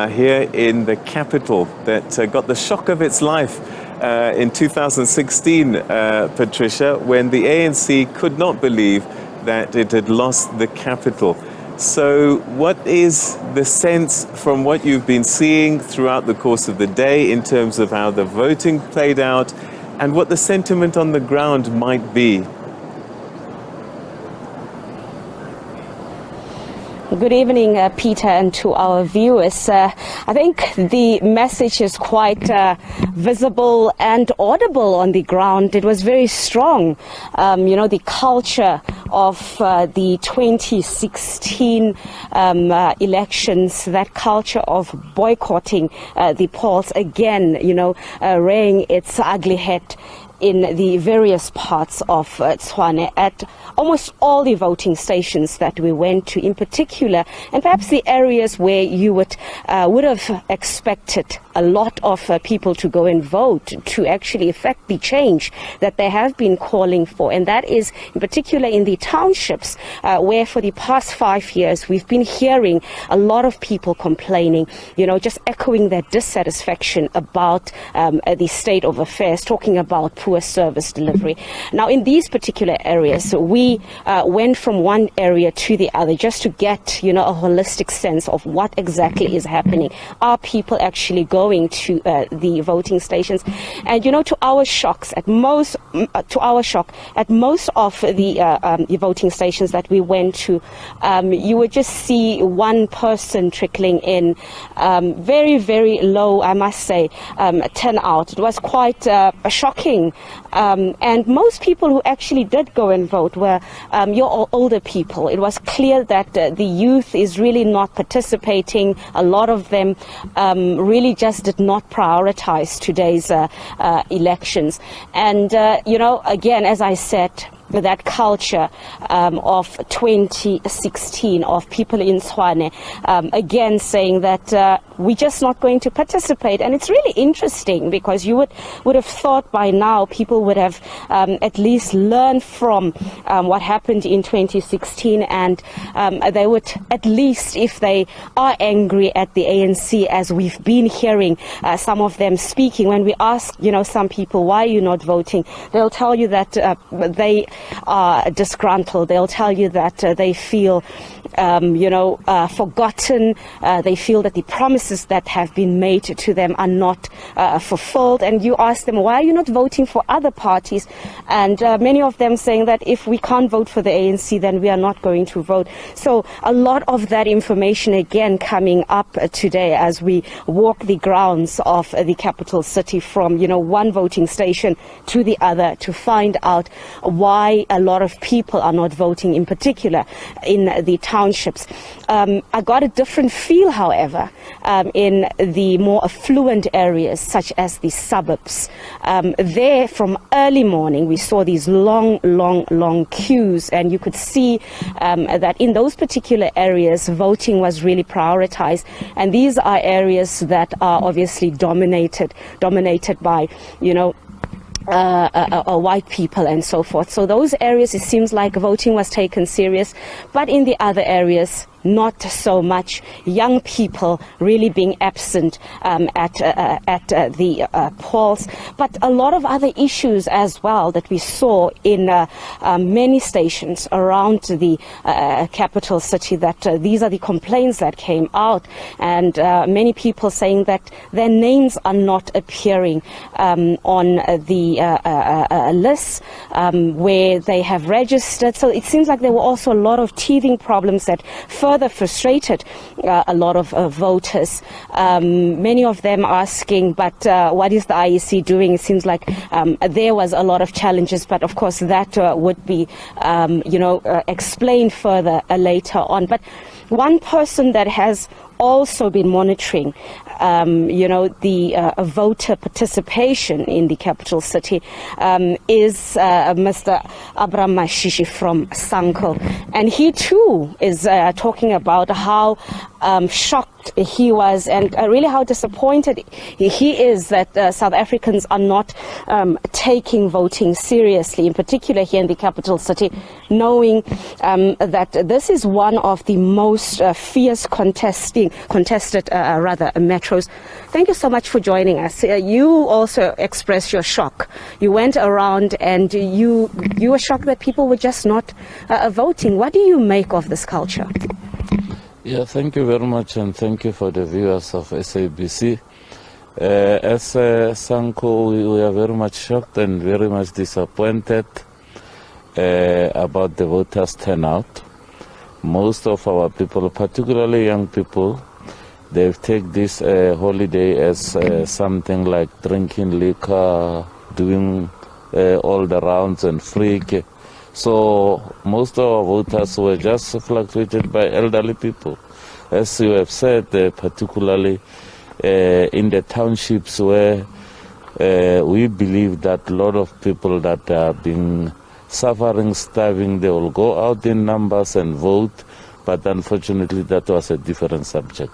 here in the capital that got the shock of its life in 2016, Patricia, when the ANC could not believe that it had lost the capital. So what is the sense from what you've been seeing throughout the course of the day in terms of how the voting played out and what the sentiment on the ground might be? Good evening, Peter, and to our viewers. I think the message is quite visible and audible on the ground. It was very strong. The culture of the 2016 elections, that culture of boycotting the polls again, rearing its ugly head in the various parts of Tshwane at almost all the voting stations that we went to in particular, and perhaps the areas where you would have expected a lot of people to go and vote to actually effect the change that they have been calling for. And that is in particular in the townships where for the past 5 years we've been hearing a lot of people complaining, just echoing their dissatisfaction about the state of affairs, talking about poor service delivery. Now in these particular areas we went from one area to the other just to get a holistic sense of what exactly is happening. Are people actually going to the voting stations? And to our shock, at most of the voting stations that we went to, you would just see one person trickling in. Very, very low, I must say, turnout. It was quite shocking. And most people who actually did go and vote were your older people. It was clear that the youth is really not participating. A lot of them really just did not prioritize today's elections. And, again, as I said, that culture of 2016 of people in Tshwane again saying that we're just not going to participate. And it's really interesting because you would have thought by now people would have at least learned from what happened in 2016, and they would at least, if they are angry at the ANC, as we've been hearing some of them speaking, when we ask some people, why are you not voting, they'll tell you that they are disgruntled. They'll tell you that they feel forgotten. They feel that the promises that have been made to them are not fulfilled. And you ask them, why are you not voting for other parties? And many of them saying that if we can't vote for the ANC, then we are not going to vote. So a lot of that information again coming up today as we walk the grounds of the capital city from one voting station to the other to find out why a lot of people are not voting, in particular in the townships. I got a different feel, however, in the more affluent areas such as the suburbs. There from early morning we saw these long queues, and you could see that in those particular areas voting was really prioritized, and these are areas that are obviously dominated by white people and so forth. So those areas, it seems like voting was taken serious, but in the other areas not so much. Young people really being absent at the polls, but a lot of other issues as well that we saw in many stations around the capital city, that these are the complaints that came out, and many people saying that their names are not appearing on the lists where they have registered. So it seems like there were also a lot of teething problems that further frustrated a lot of voters. Many of them asking, but what is the IEC doing? It seems like there was a lot of challenges, but of course that would be explained further later on. But one person that has also been monitoring the voter participation in the capital city is Mr. Abraham Mashishi from Sanko, and he too is talking about how shocked he was, and really how disappointed he is that South Africans are not taking voting seriously, in particular here in the capital city, knowing that this is one of the most fierce contested metros. Thank you so much for joining us. You also expressed your shock. You went around and you were shocked that people were just not voting. What do you make of this culture? Yeah, thank you very much, and thank you for the viewers of SABC. As Sanko, we are very much shocked and very much disappointed about the voters' turnout. Most of our people, particularly young people, they take this holiday as something like drinking liquor, doing all the rounds and freak. So most of our voters were just fluctuated by elderly people. As you have said, particularly in the townships where we believe that a lot of people that are being suffering, starving, they will go out in numbers and vote, but unfortunately that was a different subject.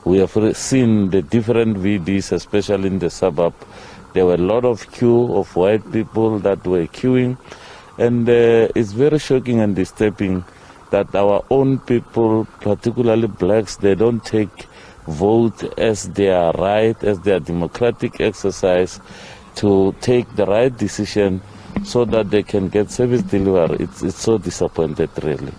We have seen the different VDs, especially in the suburb. There were a lot of queue of white people that were queuing. And it's very shocking and disturbing that our own people, particularly blacks, they don't take vote as their right, as their democratic exercise to take the right decision so that they can get service delivery. It's so disappointed, really.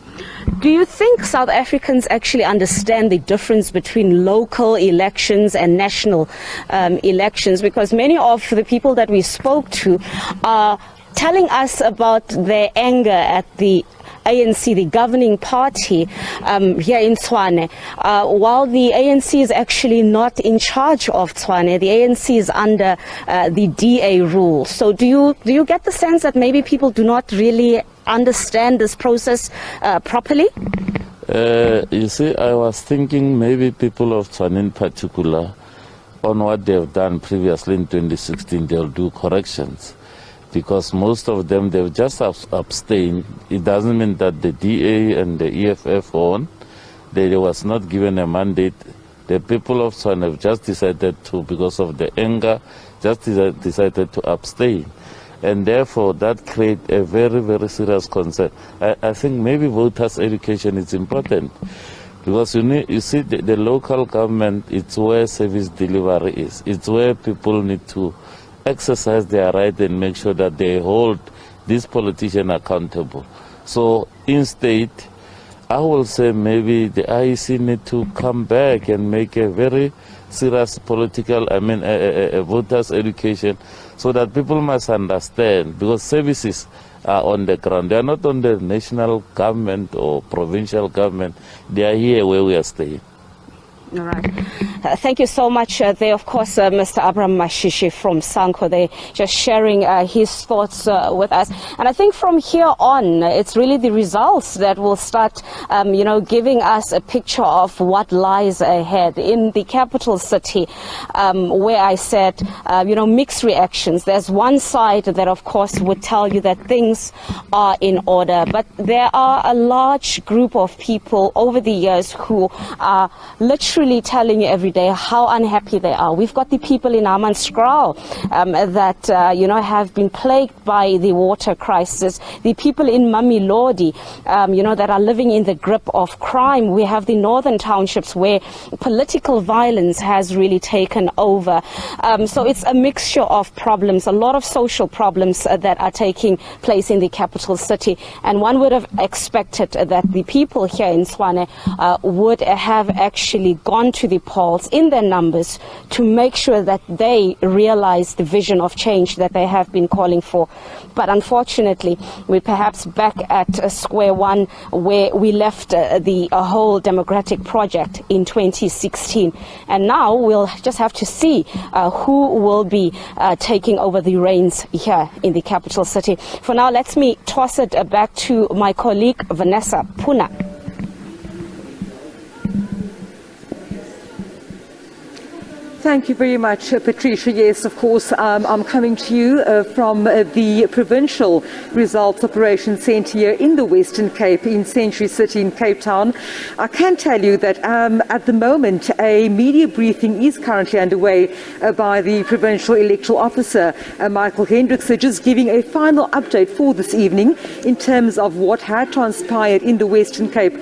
Do you think South Africans actually understand the difference between local elections and national elections? Because many of the people that we spoke to are telling us about their anger at the ANC, the governing party here in Tshwane, while the ANC is actually not in charge of Tshwane. The ANC is under the DA rule. So do you get the sense that maybe people do not really understand this process properly? You see, I was thinking maybe people of Tshwane in particular, on what they have done previously in 2016, they'll do corrections. Because most of them, they've just abstained. It doesn't mean that the DA and the EFF won. They was not given a mandate. The people of Tshwane have just decided to, because of the anger, just decided to abstain. And therefore, that creates a very, very serious concern. I think maybe voters' education is important. Because you see, the local government, it's where service delivery is. It's where people need to exercise their right and make sure that they hold these politicians accountable. So instead, I will say maybe the IEC need to come back and make a very serious political, voters' education, so that people must understand, because services are on the ground. They are not on the national government or provincial government. They are here where we are staying. All right. Thank you so much. There, of course, Mr. Abraham Mashishi from Sanko, they just sharing his thoughts with us. And I think from here on, it's really the results that will start, giving us a picture of what lies ahead in the capital city, where I said, mixed reactions. There's one side that, of course, would tell you that things are in order, but there are a large group of people over the years who are literally telling you every day how unhappy they are. We've got the people in Hammanskraal that have been plagued by the water crisis. The people in Mamelodi, that are living in the grip of crime. We have the northern townships where political violence has really taken over. So it's a mixture of problems, a lot of social problems that are taking place in the capital city. And one would have expected that the people here in Tshwane would have actually gone to the polls in their numbers to make sure that they realize the vision of change that they have been calling for. But unfortunately, we're perhaps back at square one where we left the whole democratic project in 2016. And now we'll just have to see who will be taking over the reins here in the capital city. For now, let me toss it back to my colleague, Vanessa Puna. Thank you very much, Patricia. Yes, of course, I'm coming to you from the Provincial Results Operations Centre here in the Western Cape, in Century City in Cape Town. I can tell you that at the moment, a media briefing is currently underway by the Provincial Electoral Officer, Michael Hendricks, just giving a final update for this evening in terms of what had transpired in the Western Cape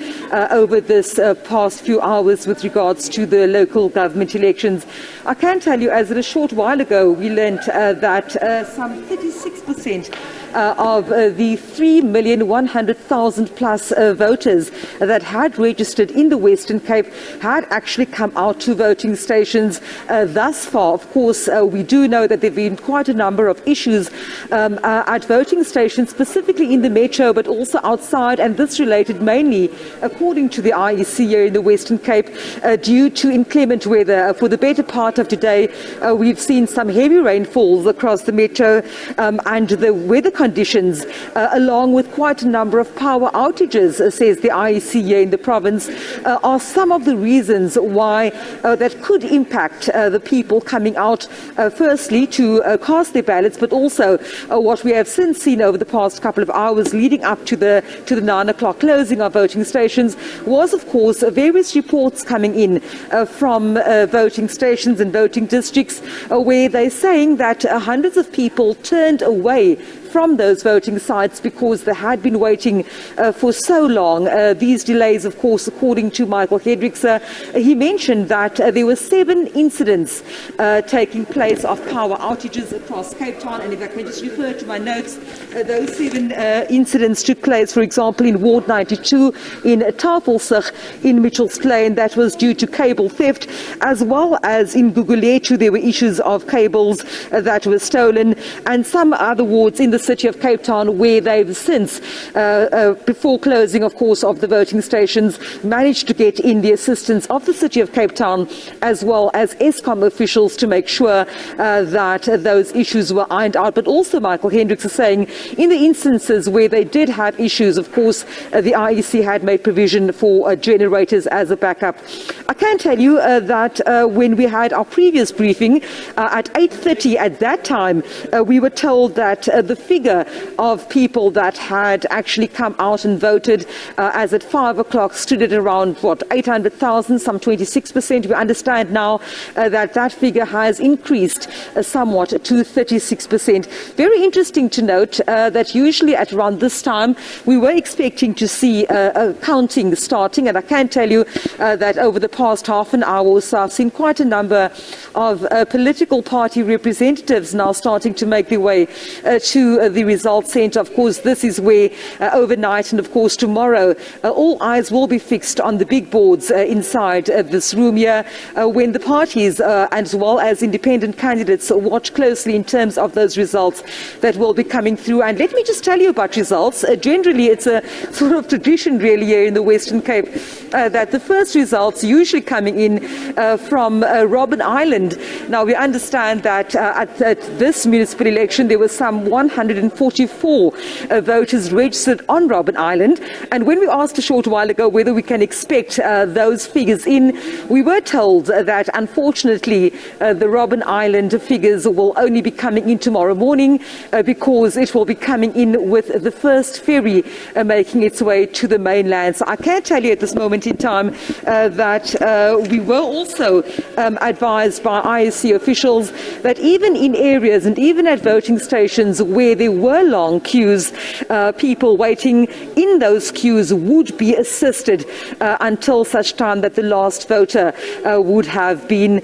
over this past few hours with regards to the local government elections. I can tell you, as a short while ago, we learned that some 36% of the 3,100,000 plus voters that had registered in the Western Cape had actually come out to voting stations thus far. Of course, we do know that there have been quite a number of issues at voting stations, specifically in the metro, but also outside, and this related mainly, according to the IEC here in the Western Cape, due to inclement weather. For the better part of today, we've seen some heavy rainfalls across the metro, and the weather conditions, along with quite a number of power outages, says the IEC here in the province, are some of the reasons why that could impact the people coming out, firstly to cast their ballots, but also what we have since seen over the past couple of hours leading up to the 9 o'clock closing of voting stations was, of course, various reports coming in from voting stations and voting districts where they're saying that hundreds of people turned away from those voting sites because they had been waiting for so long. These delays, of course, according to Michael Hendricks, he mentioned that there were 7 incidents taking place of power outages across Cape Town. And if I can just refer to my notes, those 7 incidents took place, for example, in Ward 92, in Tafelsig, in Mitchell's Plain. That was due to cable theft, as well as in Gugulethu, there were issues of cables that were stolen, and some other wards in the city of Cape Town where they've since, before closing, of course, of the voting stations, managed to get in the assistance of the city of Cape Town as well as Eskom officials to make sure that those issues were ironed out. But also, Michael Hendricks is saying, in the instances where they did have issues, of course, the IEC had made provision for generators as a backup. I can tell you that when we had our previous briefing at 8:30, at that time, we were told that the figure of people that had actually come out and voted as at 5 o'clock stood at around, 800,000, some 26%. We understand now that figure has increased somewhat to 36%. Very interesting to note that usually at around this time, we were expecting to see counting starting, and I can tell you that over the past half an hour or so, I've seen quite a number of political party representatives now starting to make their way to the results centre. Of course, this is where overnight and, of course, tomorrow, all eyes will be fixed on the big boards inside this room here, when the parties, as well as independent candidates, watch closely in terms of those results that will be coming through. And let me just tell you about results. Generally, it's a sort of tradition, really, here in the Western Cape, that the first results usually coming in from Robben Island. Now, we understand that at this municipal election, there were some 144 voters registered on Robben Island. And when we asked a short while ago whether we can expect those figures in, we were told that unfortunately the Robben Island figures will only be coming in tomorrow morning because it will be coming in with the first ferry making its way to the mainland. So I can tell you at this moment in time that we were also advised by IEC officials that even in areas and even at voting stations where there were long queues, people waiting in those queues would be assisted until such time that the last voter would have been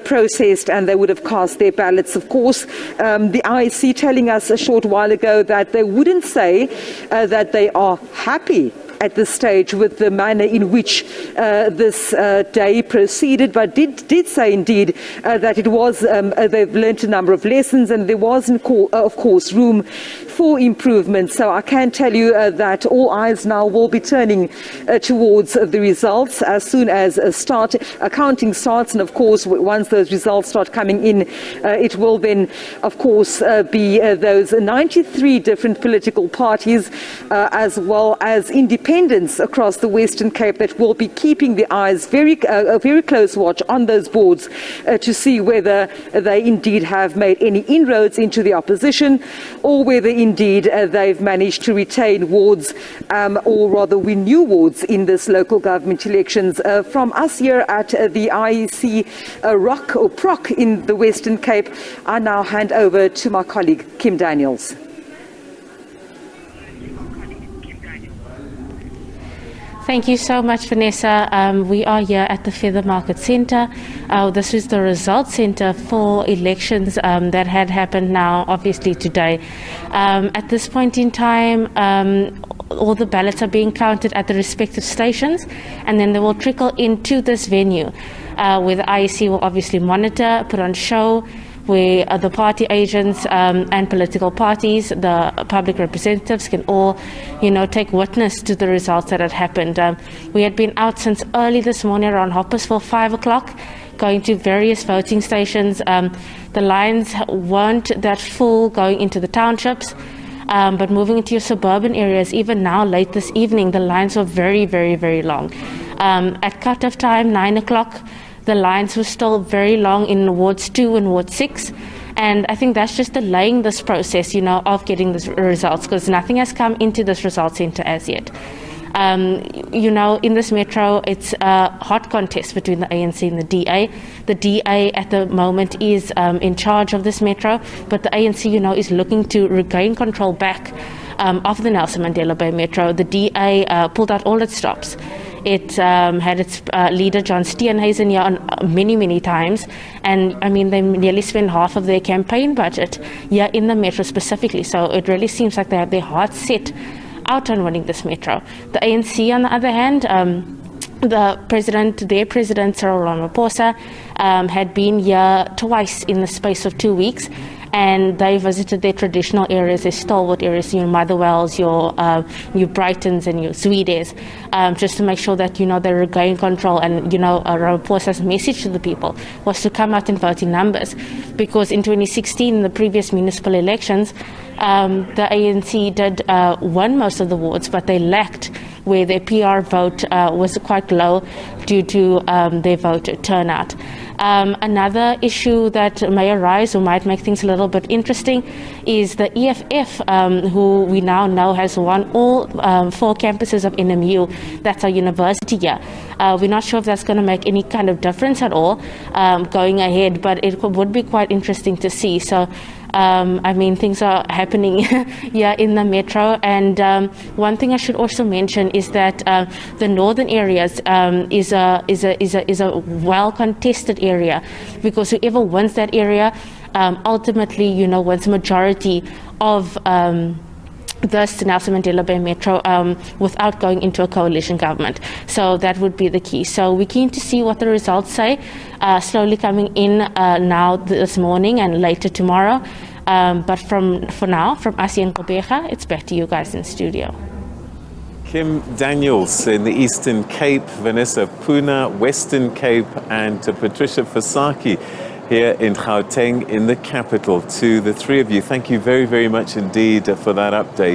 processed and they would have cast their ballots. Of course, the IEC telling us a short while ago that they wouldn't say that they are happy at this stage with the manner in which this day proceeded, but did say indeed that it was, they've learnt a number of lessons and there was, of course, room for improvement. So I can tell you that all eyes now will be turning towards the results as soon as counting starts. And of course, once those results start coming in, it will then, of course, be those 93 different political parties as well as independent independents across the Western Cape that will be keeping the eyes a very close watch on those boards to see whether they indeed have made any inroads into the opposition, or whether indeed they've managed to retain wards or rather win new wards in this local government elections. From us here at the IEC PROC in the Western Cape, I now hand over to my colleague Kim Daniels. Thank you so much, Vanessa. We are here at the Feather Market Centre. This is the results centre for elections that had happened now, obviously today. At this point in time, all the ballots are being counted at the respective stations, and then they will trickle into this venue, where the IEC will obviously monitor, put on show, where the party agents and political parties, the public representatives can all, take witness to the results that had happened. We had been out since early this morning around 5 o'clock, going to various voting stations. The lines weren't that full going into the townships, but moving into your suburban areas, even now, late this evening, the lines were very, very, very long. At cut-off time, 9 o'clock, the lines were still very long in Wards 2 and Ward 6. And I think that's just delaying this process, of getting the results, because nothing has come into this results centre as yet. In this metro, it's a hot contest between the ANC and the DA. The DA at the moment is in charge of this metro, but the ANC, is looking to regain control back of the Nelson Mandela Bay metro. The DA pulled out all its stops. It had its leader, John Steenhuisen, here on many, many times. And, they nearly spend half of their campaign budget here in the metro specifically. So it really seems like they have their hearts set out on winning this metro. The ANC, on the other hand, their president, Cyril Ramaphosa, had been here twice in the space of 2 weeks. And they visited their traditional areas, their stalwart areas, your Motherwells, your Brightons and your Zwedes, just to make sure that, they regain control. And, Ramaphosa's message to the people was to come out and vote in numbers. Because in 2016, in the previous municipal elections, the ANC did win most of the wards, but they lacked where their PR vote was quite low due to their vote turnout. Another issue that may arise or might make things a little bit interesting is the EFF, who we now know has won all 4 campuses of NMU. That's our university here. We're not sure if that's going to make any kind of difference at all going ahead, but it would be quite interesting to see. So, things are happening here in the metro. And one thing I should also mention is that the northern areas is a well contested area, because whoever wins that area ultimately, wins majority of this Nelson Mandela Bay Metro without going into a coalition government. So that would be the key. So we're keen to see what the results say, slowly coming in now this morning and later tomorrow. But for now, from Asi and Kobeja, it's back to you guys in studio. Kim Daniels in the Eastern Cape, Vanessa Puna, Western Cape, and Patricia Fasaki here in Gauteng, in the capital. To the three of you, thank you very, very much indeed for that update.